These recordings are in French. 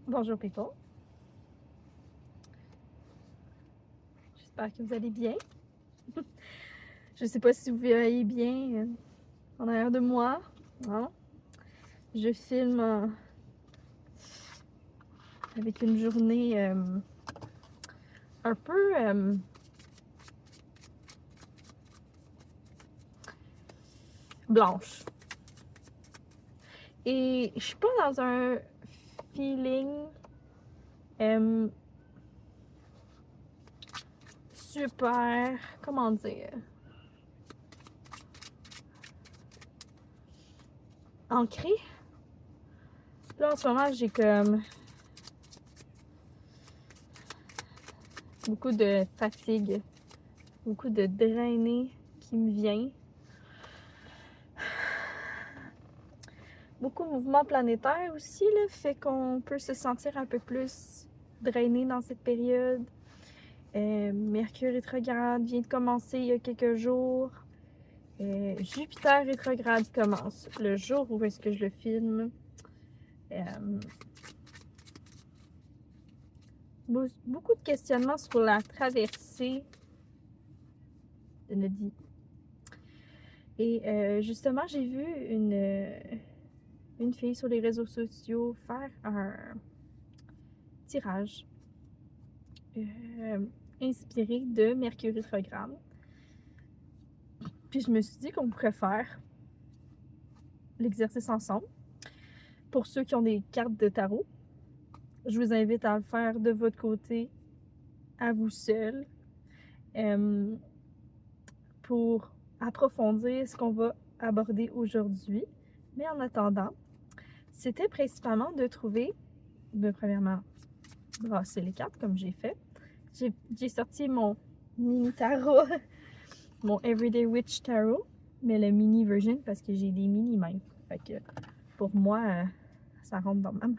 Bonjour people, j'espère que vous allez bien. Je sais pas si vous voyez bien en arrière de moi, hein? Je filme avec une journée un peu blanche. Et je suis pas dans un feeling super, comment dire, ancré. Là en ce moment j'ai comme beaucoup de fatigue, beaucoup de drainé qui me vient. Beaucoup de mouvements planétaires aussi, là, fait qu'on peut se sentir un peu plus drainé dans cette période. Mercure rétrograde vient de commencer il y a quelques jours. Jupiter rétrograde commence le jour où est-ce que je le filme. Beaucoup de questionnements sur la traversée de notre vie. Et justement, j'ai vu une fille sur les réseaux sociaux faire un tirage inspiré de Mercure rétrograde. Puis je me suis dit qu'on pourrait faire l'exercice ensemble. Pour ceux qui ont des cartes de tarot, je vous invite à le faire de votre côté, à vous seul, pour approfondir ce qu'on va aborder aujourd'hui. Mais en attendant, c'était principalement de trouver, premièrement, brasser les cartes comme j'ai fait. J'ai sorti mon mini tarot, mon Everyday Witch Tarot, mais le mini version parce que j'ai des mini mains. Fait que pour moi, ça rentre dans ma main.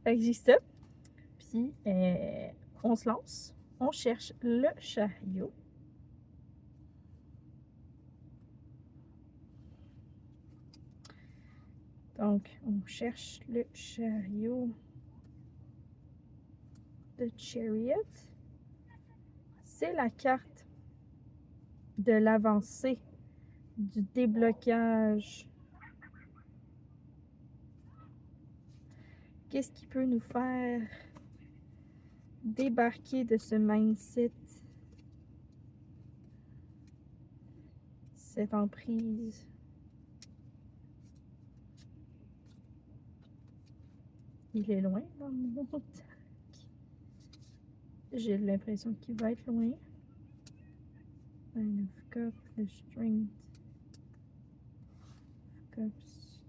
Fait que j'ai ça. Puis on se lance. On cherche le chariot. Donc, on cherche le chariot. The Chariot. C'est la carte de l'avancée, du déblocage. Qu'est-ce qui peut nous faire débarquer de ce mindset, cette emprise? Il est loin dans le monde. J'ai l'impression qu'il va être loin. Nine of Cups, the Strength. Cups.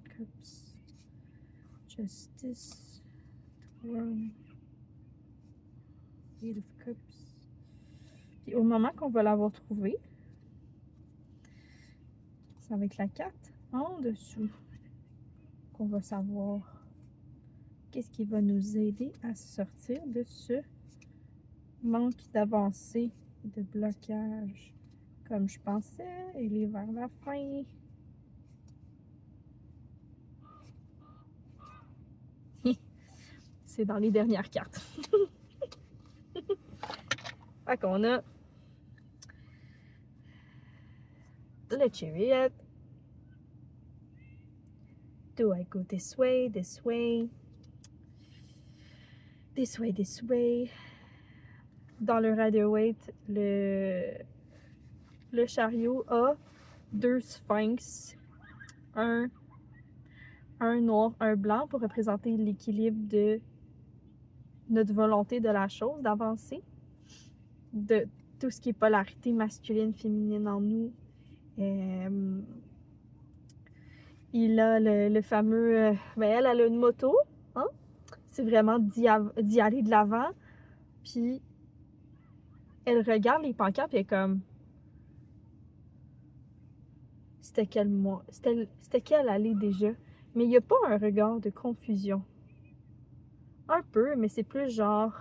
Justice. World. Eight of Cups. Puis au moment qu'on va l'avoir trouvé, c'est avec la carte en dessous qu'on va savoir qu'est-ce qui va nous aider à sortir de ce manque d'avancée, de blocage. Comme je pensais, il est vers la fin. C'est dans les dernières cartes. Fait qu'on a le Chariot. Do I go this way, this way? This way, this way. Dans le Rider-Waite, le chariot a deux sphinx, un noir, un blanc pour représenter l'équilibre de notre volonté de la chose, d'avancer, de tout ce qui est polarité masculine, féminine en nous. Il a le fameux... elle a une moto, hein? C'est vraiment d'y aller de l'avant. Puis elle regarde les pancartes et elle est comme... C'était quelle allée déjà? Mais il n'y a pas un regard de confusion. Un peu, mais c'est plus genre...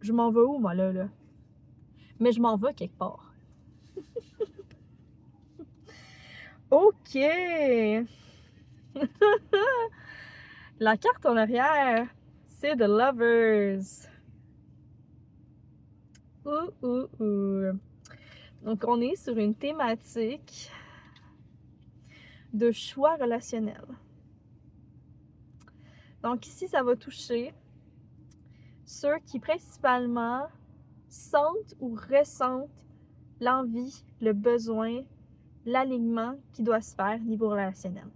Je m'en vais où, moi, là? Mais je m'en vais quelque part. OK! La carte en arrière, c'est The Lovers. Ouh. Donc, on est sur une thématique de choix relationnel. Donc, ici, ça va toucher ceux qui principalement sentent ou ressentent l'envie, le besoin, l'alignement qui doit se faire niveau relationnel.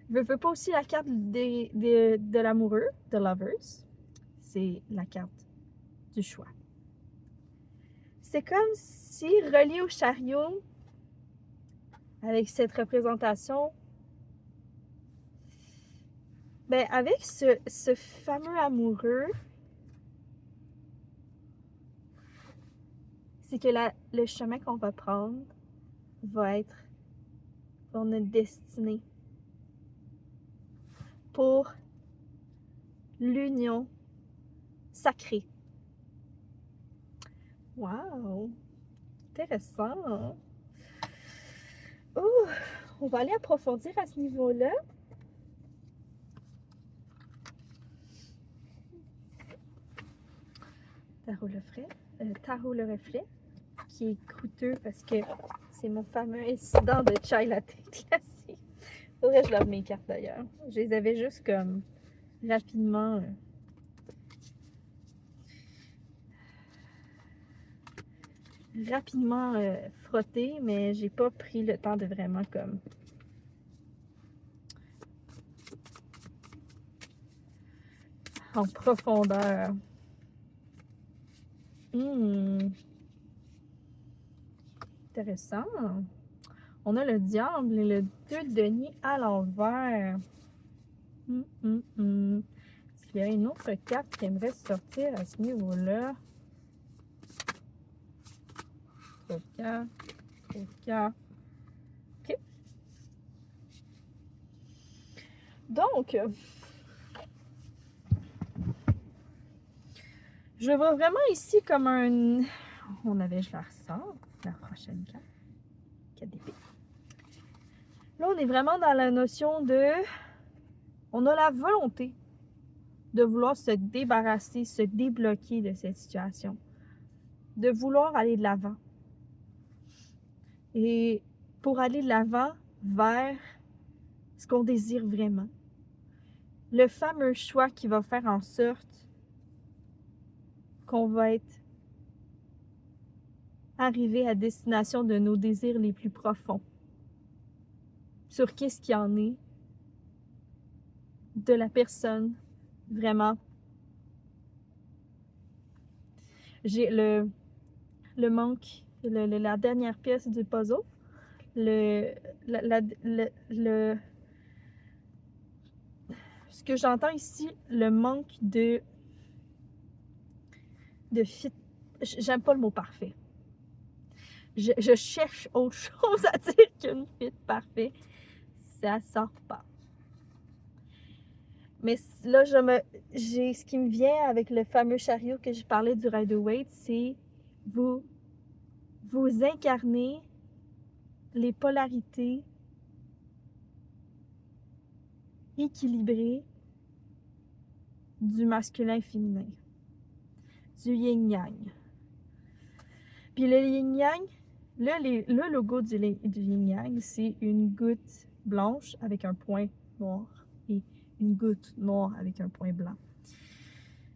Je veux pas aussi la carte de l'amoureux, de Lovers. C'est la carte du choix. C'est comme si, relié au chariot, avec cette représentation, ben avec ce fameux amoureux, c'est que le chemin qu'on va prendre va être pour notre destinée, pour l'union sacrée. Wow! Intéressant! Oh, on va aller approfondir à ce niveau-là. Tarot le reflet, qui est coûteux parce que c'est mon fameux incident de chai latte classique. Faudrait que je lave mes cartes d'ailleurs. Je les avais juste comme rapidement frottées, mais j'ai pas pris le temps de vraiment comme en profondeur. Intéressant. On a le diable et le 2 de denier à l'envers. Est-ce qu'il y a une autre carte qui aimerait sortir à ce niveau-là? OK. Donc, je vois vraiment ici comme un... je la ressors, la prochaine carte. d'épée. Là, on est vraiment dans la notion de... On a la volonté de vouloir se débarrasser, se débloquer de cette situation. De vouloir aller de l'avant. Et pour aller de l'avant vers ce qu'on désire vraiment. Le fameux choix qui va faire en sorte qu'on va être arrivé à destination de nos désirs les plus profonds. Sur qu'est-ce qu'il en est de la personne vraiment. J'ai le manque, la dernière pièce du puzzle, ce que j'entends ici, le manque de fit. J'aime pas le mot parfait. Je cherche autre chose à dire qu'une fit parfait. Ça sort pas. Mais là, j'ai ce qui me vient avec le fameux chariot que je parlais du Rider-Waite, c'est vous incarnez les polarités équilibrées du masculin et féminin, du yin-yang. Puis le yin-yang, le logo du yin-yang, c'est une goutte blanche avec un point noir et une goutte noire avec un point blanc.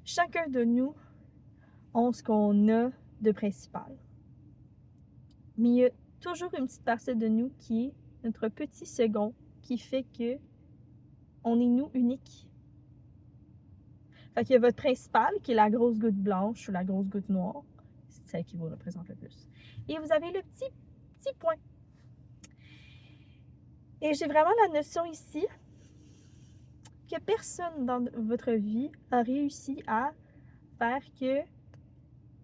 Chacun de nous a ce qu'on a de principal. Mais il y a toujours une petite partie de nous qui est notre petit second qui fait que on est nous uniques. Fait qu'il y a votre principal qui est la grosse goutte blanche ou la grosse goutte noire. C'est celle qui vous représente le plus. Et vous avez le petit point. Et j'ai vraiment la notion ici que personne dans votre vie a réussi à faire que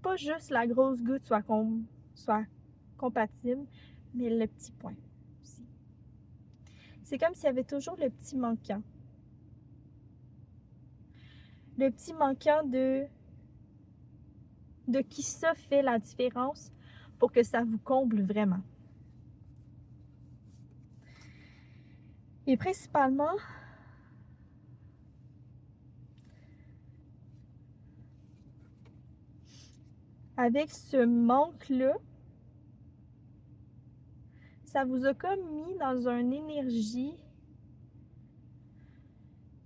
pas juste la grosse goutte soit compatible, mais le petit point aussi. C'est comme s'il y avait toujours le petit manquant. Le petit manquant de qui ça fait la différence pour que ça vous comble vraiment. Et principalement, avec ce manque-là, ça vous a comme mis dans une énergie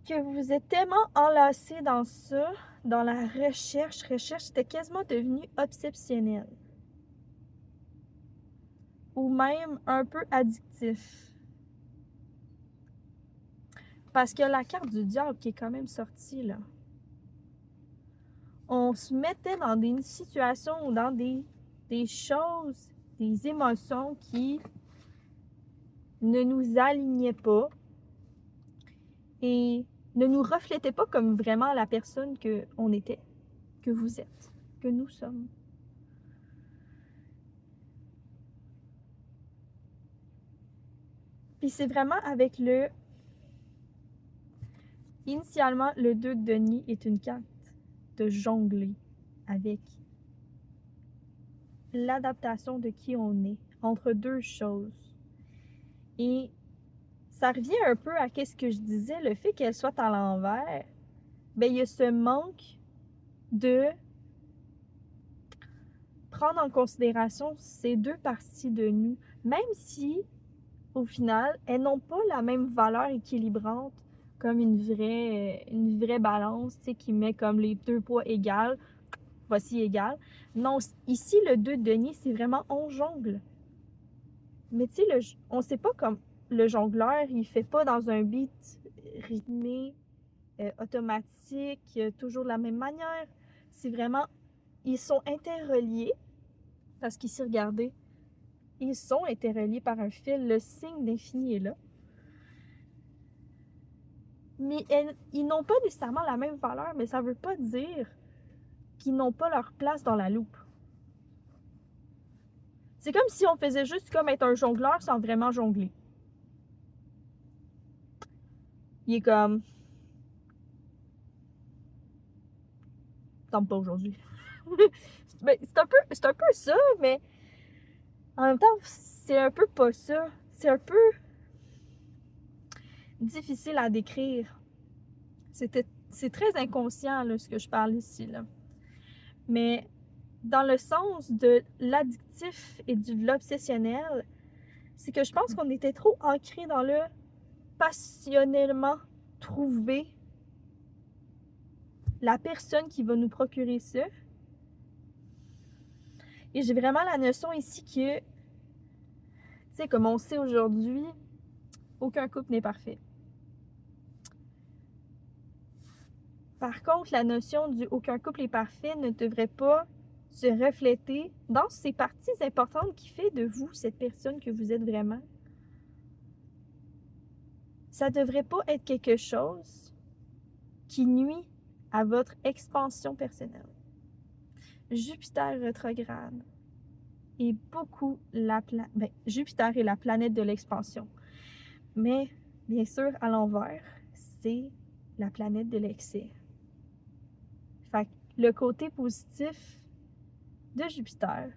que vous êtes tellement enlacé dans ça, dans la recherche, c'était quasiment devenu obsessionnel. Ou même un peu addictif. Parce que la carte du diable qui est quand même sortie, là. On se mettait dans des situations ou dans des choses, des émotions qui ne nous alignaient pas et ne nous reflétaient pas comme vraiment la personne qu'on était, que vous êtes, que nous sommes. Puis c'est vraiment avec le... Initialement, le 2 de denier est une carte de jongler avec l'adaptation de qui on est entre deux choses. Et ça revient un peu à ce que je disais, le fait qu'elle soit à l'envers, ben il y a ce manque de prendre en considération ces deux parties de nous, même si, au final, elles n'ont pas la même valeur équilibrante comme une vraie balance, tu sais, qui met comme les deux poids égales, voici égal. Non, ici, le 2 de denier, c'est vraiment on jongle. Mais tu sais, on sait pas comme le jongleur, il fait pas dans un beat rythmé, automatique, toujours de la même manière. C'est vraiment, ils sont interreliés, parce qu'ici, regardez, ils sont interreliés par un fil, le signe d'infini est là. Mais ils n'ont pas nécessairement la même valeur, mais ça veut pas dire qu'ils n'ont pas leur place dans la loupe. C'est comme si on faisait juste comme être un jongleur sans vraiment jongler. Il est comme... Tente pas aujourd'hui. C'est un peu ça, mais en même temps, c'est un peu pas ça. C'est un peu difficile à décrire. C'est très inconscient, là, ce que je parle ici, là. Mais dans le sens de l'addictif et de l'obsessionnel, c'est que je pense qu'on était trop ancré dans le passionnellement trouver la personne qui va nous procurer ça. Et j'ai vraiment la notion ici que, tu sais, comme on sait aujourd'hui, aucun couple n'est parfait. Par contre, la notion du aucun couple est parfait ne devrait pas se refléter dans ces parties importantes qui fait de vous cette personne que vous êtes vraiment. Ça devrait pas être quelque chose qui nuit à votre expansion personnelle. Jupiter rétrograde est beaucoup Jupiter est la planète de l'expansion. Mais, bien sûr, à l'envers, c'est la planète de l'excès. Fait que le côté positif de Jupiter,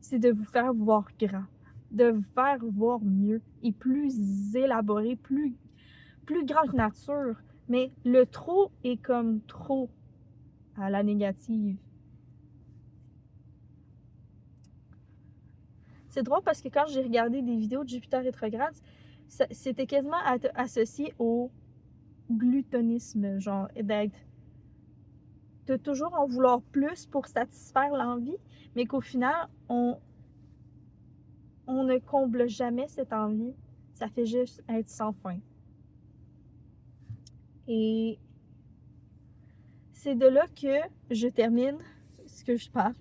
c'est de vous faire voir grand, de vous faire voir mieux et plus élaboré, plus grand que nature. Mais le trop est comme trop à la négative. C'est drôle parce que quand j'ai regardé des vidéos de Jupiter rétrograde, c'était quasiment associé au glutonisme, genre d'être de toujours en vouloir plus pour satisfaire l'envie, mais qu'au final, on ne comble jamais cette envie. Ça fait juste être sans fin. Et c'est de là que je termine ce que je parle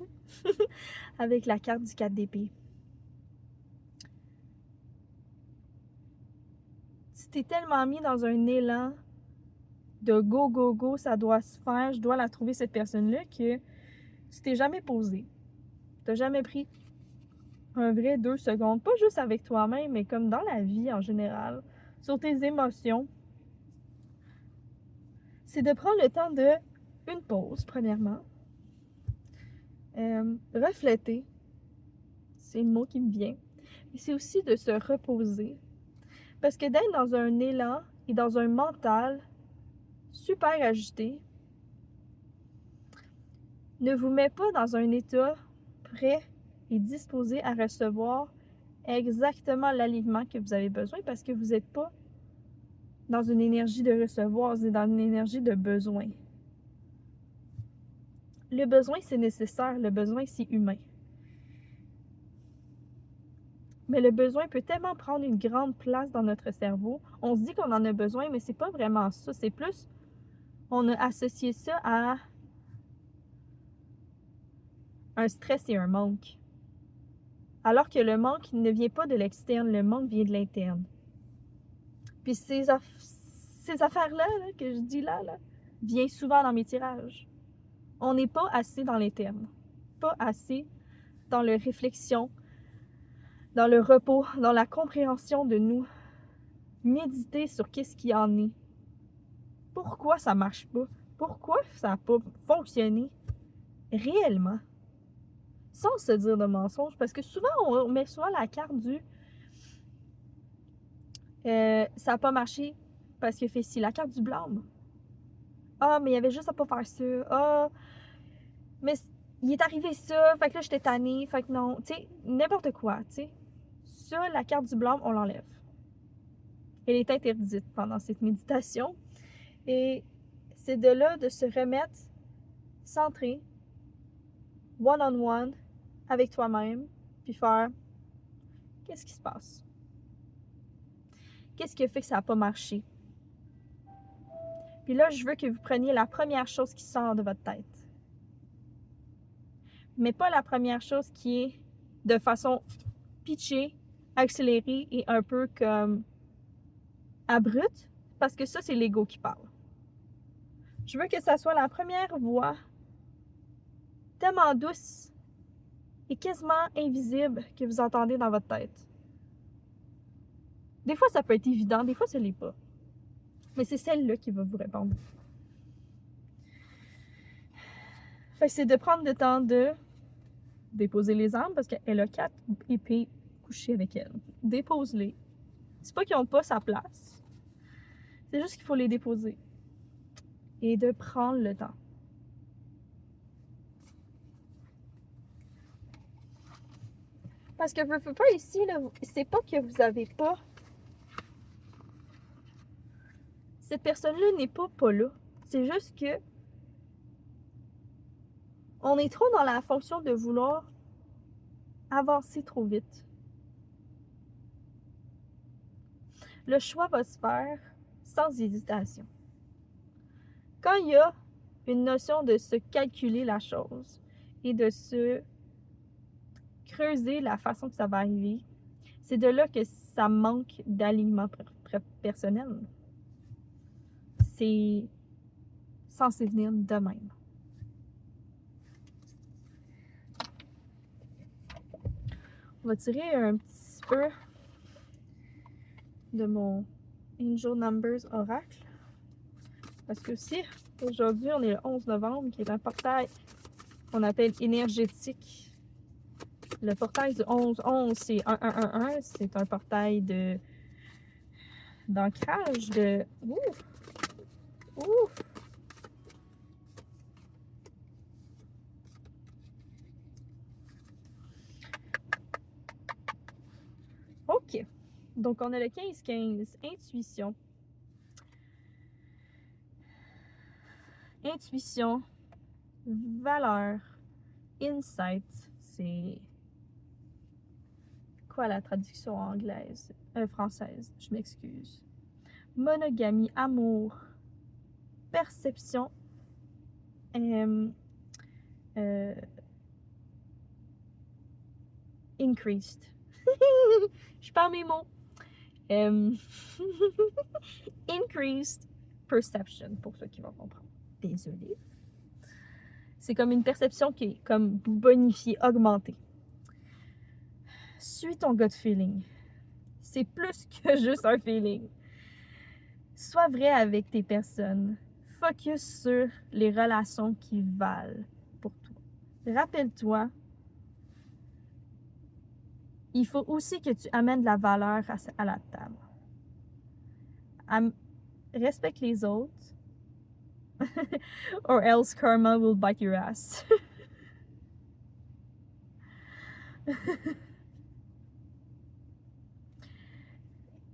avec la carte du 4 d'épée. Tu t'es tellement mis dans un élan de go, go, go, ça doit se faire, je dois la trouver cette personne-là, que tu t'es jamais posé. Tu n'as jamais pris un vrai 2 secondes, pas juste avec toi-même, mais comme dans la vie en général, sur tes émotions. C'est de prendre le temps de une pause, premièrement. Refléter, c'est le mot qui me vient. Mais c'est aussi de se reposer. Parce que d'être dans un élan et dans un mental super agité, ne vous met pas dans un état prêt et disposé à recevoir exactement l'alignement que vous avez besoin parce que vous n'êtes pas dans une énergie de recevoir, vous êtes dans une énergie de besoin. Le besoin, c'est nécessaire. Le besoin, c'est humain. Mais le besoin peut tellement prendre une grande place dans notre cerveau. On se dit qu'on en a besoin, mais c'est pas vraiment ça. C'est plus, on a associé ça à un stress et un manque. Alors que le manque ne vient pas de l'externe, le manque vient de l'interne. Puis ces affaires-là là, que je dis là, viennent souvent dans mes tirages. On n'est pas assez dans l'interne, pas assez dans la réflexion, dans le repos, dans la compréhension de nous. Méditer sur qu'est-ce qui en est. Pourquoi ça marche pas? Pourquoi ça n'a pas fonctionné réellement? Sans se dire de mensonges, parce que souvent, on met souvent la carte du ça n'a pas marché parce que fait ci, la carte du blâme. Ah, mais il y avait juste à pas faire ça. Ah, mais il est arrivé ça, fait que là, j'étais tannée, fait que non. Tu sais, n'importe quoi, tu sais. Ça, la carte du blâme, on l'enlève. Elle est interdite pendant cette méditation. Et c'est de là de se remettre centré, one-on-one, avec toi-même, puis faire qu'est-ce qui se passe? Qu'est-ce qui a fait que ça n'a pas marché? Puis là, je veux que vous preniez la première chose qui sort de votre tête. Mais pas la première chose qui est de façon pitchée, accélérée et un peu comme abrupte, parce que ça, c'est l'ego qui parle. Je veux que ça soit la première voix tellement douce et quasiment invisible que vous entendez dans votre tête. Des fois, ça peut être évident, des fois, ce l'est pas. Mais c'est celle-là qui va vous répondre. Fait que c'est de prendre le temps de déposer les armes parce qu'elle a 4 épées couchées avec elle. Dépose-les. C'est pas qu'ils n'ont pas sa place. C'est juste qu'il faut les déposer. Et de prendre le temps. Parce que veux pas ici, là, c'est pas que vous avez pas. Cette personne-là n'est pas là. C'est juste que on est trop dans la fonction de vouloir avancer trop vite. Le choix va se faire sans hésitation. Quand il y a une notion de se calculer la chose et de se creuser la façon que ça va arriver, c'est de là que ça manque d'alignement personnel. C'est censé venir de même. On va tirer un petit peu de mon Angel Numbers Oracle. Parce que si aujourd'hui, on est le 11 novembre, qui est un portail qu'on appelle énergétique. Le portail du 11-11, c'est 1111. C'est un portail d'ancrage, de... Ouf! Ouf! OK. Donc, on a le 15-15. Intuition. Intuition. Valeur. Insight. C'est... Quoi la traduction anglaise? Française. Je m'excuse. Monogamie. Amour. Perception. Increased. Je parle mes mots. Increased perception, pour ceux qui vont comprendre. Désolée. C'est comme une perception qui est comme bonifiée, augmentée. Suis ton gut feeling. C'est plus que juste un feeling. Sois vrai avec tes personnes. Focus sur les relations qui valent pour toi. Rappelle-toi, il faut aussi que tu amènes de la valeur à la table. Respecte les autres, or else karma will bite your ass.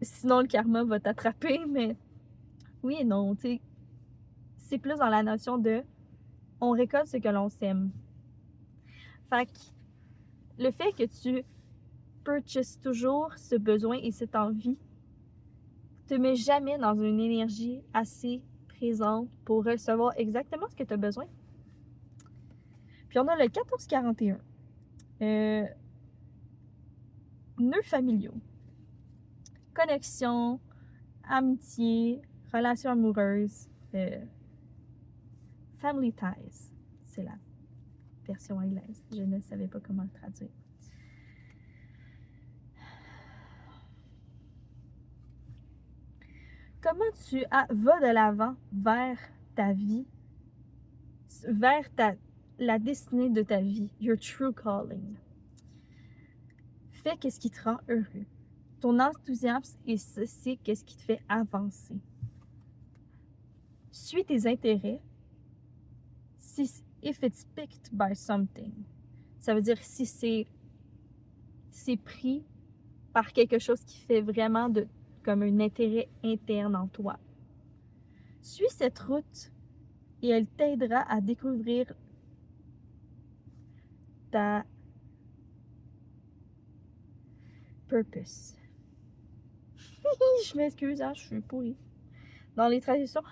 Sinon, le karma va t'attraper, mais oui et non, tu sais. C'est plus dans la notion de on récolte ce que l'on sème. Fait que le fait que tu purchases toujours ce besoin et cette envie te met jamais dans une énergie assez présente pour recevoir exactement ce que tu as besoin. Puis on a le 1441. Nœuds familiaux. Connexion, amitié, relations amoureuses, family ties. C'est la version anglaise. Je ne savais pas comment le traduire. Comment tu vas de l'avant vers ta vie, vers la destinée de ta vie, your true calling. Fais qu'est-ce qui te rend heureux. Ton enthousiasme et c'est qu'est-ce qui te fait avancer. Suis tes intérêts. If it's picked by something. Ça veut dire si c'est pris par quelque chose qui fait vraiment comme un intérêt interne en toi. Suis cette route et elle t'aidera à découvrir ta purpose. Je m'excuse, hein, je suis pourrie. Dans les traductions,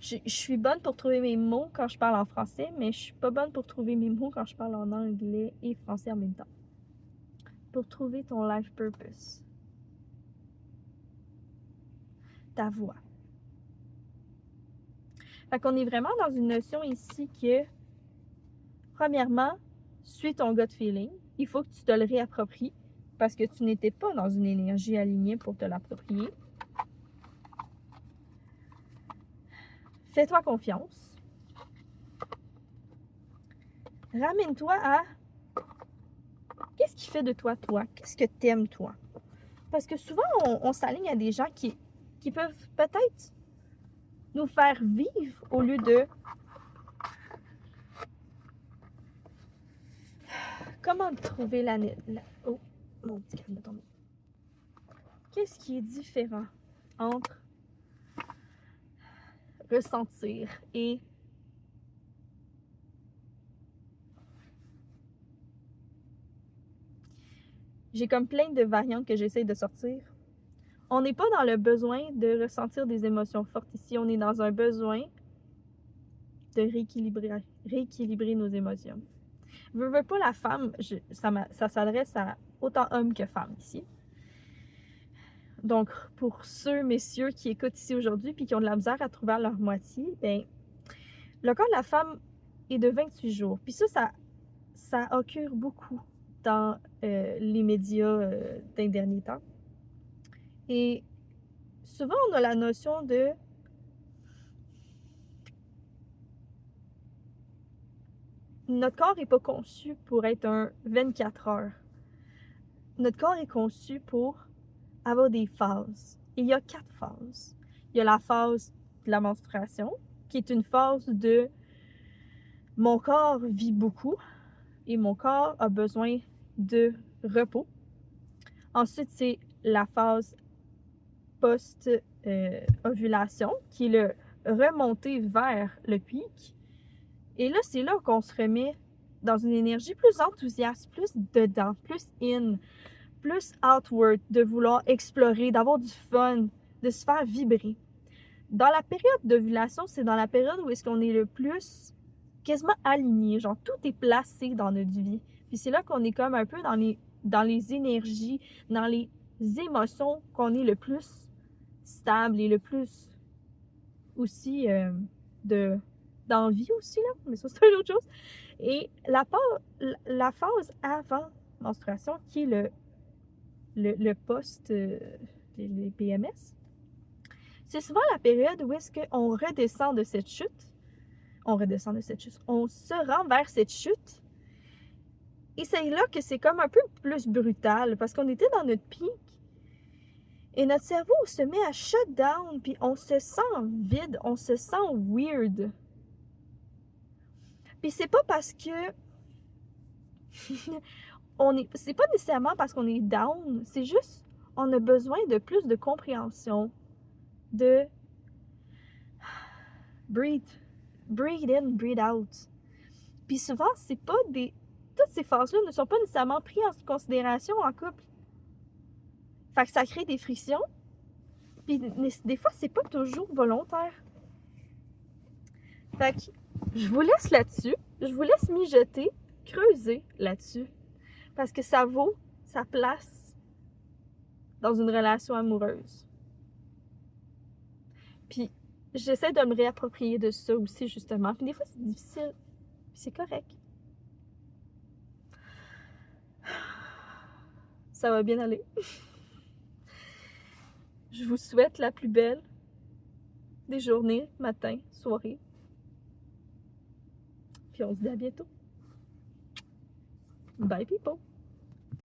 je suis bonne pour trouver mes mots quand je parle en français, mais je suis pas bonne pour trouver mes mots quand je parle en anglais et français en même temps. Pour trouver ton life purpose. Ta voix. Fait qu'on est vraiment dans une notion ici que, premièrement, suis ton gut feeling. Il faut que tu te le réappropries parce que tu n'étais pas dans une énergie alignée pour te l'approprier. Fais-toi confiance. Ramène-toi à qu'est-ce qui fait de toi, toi? Qu'est-ce que t'aimes, toi? Parce que souvent, on s'aligne à des gens qui peuvent peut-être nous faire vivre au lieu de... Comment trouver Oh, mon petit crème de tomber. Qu'est-ce qui est différent entre ressentir et j'ai comme plein de variantes que j'essaie de sortir. On n'est pas dans le besoin de ressentir des émotions fortes ici. On est dans un besoin de rééquilibrer nos émotions. Veux pas la femme, ça s'adresse à autant hommes que femmes ici. Donc, pour ceux, messieurs, qui écoutent ici aujourd'hui puis qui ont de la misère à trouver leur moitié, ben, le corps de la femme est de 28 jours. Puis ça occure beaucoup dans les médias des derniers temps. Et souvent, on a la notion de notre corps n'est pas conçu pour être un 24 heures. Notre corps est conçu pour avoir des phases. Il y a 4 phases. Il y a la phase de la menstruation, qui est une phase de mon corps vit beaucoup et mon corps a besoin de repos. Ensuite, c'est la phase post-ovulation, qui est le remonter vers le pic. Et là, c'est là qu'on se remet dans une énergie plus enthousiaste, plus dedans, plus in, plus outward, de vouloir explorer, d'avoir du fun, de se faire vibrer. Dans la période d'ovulation, c'est dans la période où est-ce qu'on est le plus quasiment aligné, genre tout est placé dans notre vie. Puis c'est là qu'on est comme un peu dans les énergies, dans les émotions qu'on est le plus stable et le plus aussi d'envie aussi, là, mais ça c'est une autre chose. Et la phase avant menstruation, qui est le post, les PMS, c'est souvent la période où est-ce qu'on redescend de cette chute. On se rend vers cette chute. Et c'est là que c'est comme un peu plus brutal, parce qu'on était dans notre pic. Et notre cerveau se met à shut down, puis on se sent vide, on se sent weird. Puis c'est pas parce que c'est pas nécessairement parce qu'on est down, c'est juste, on a besoin de plus de compréhension, de breathe in, breathe out. Puis souvent, c'est pas toutes ces phases-là ne sont pas nécessairement prises en considération en couple. Fait que ça crée des frictions, puis des fois, c'est pas toujours volontaire. Fait que je vous laisse là-dessus, je vous laisse mijoter, creuser là-dessus, parce que ça vaut sa place dans une relation amoureuse. Puis j'essaie de me réapproprier de ça aussi, justement. Puis des fois, c'est difficile, puis c'est correct. Ça va bien aller. Je vous souhaite la plus belle des journées, matin, soirée. Puis on se dit à bientôt. Bye people!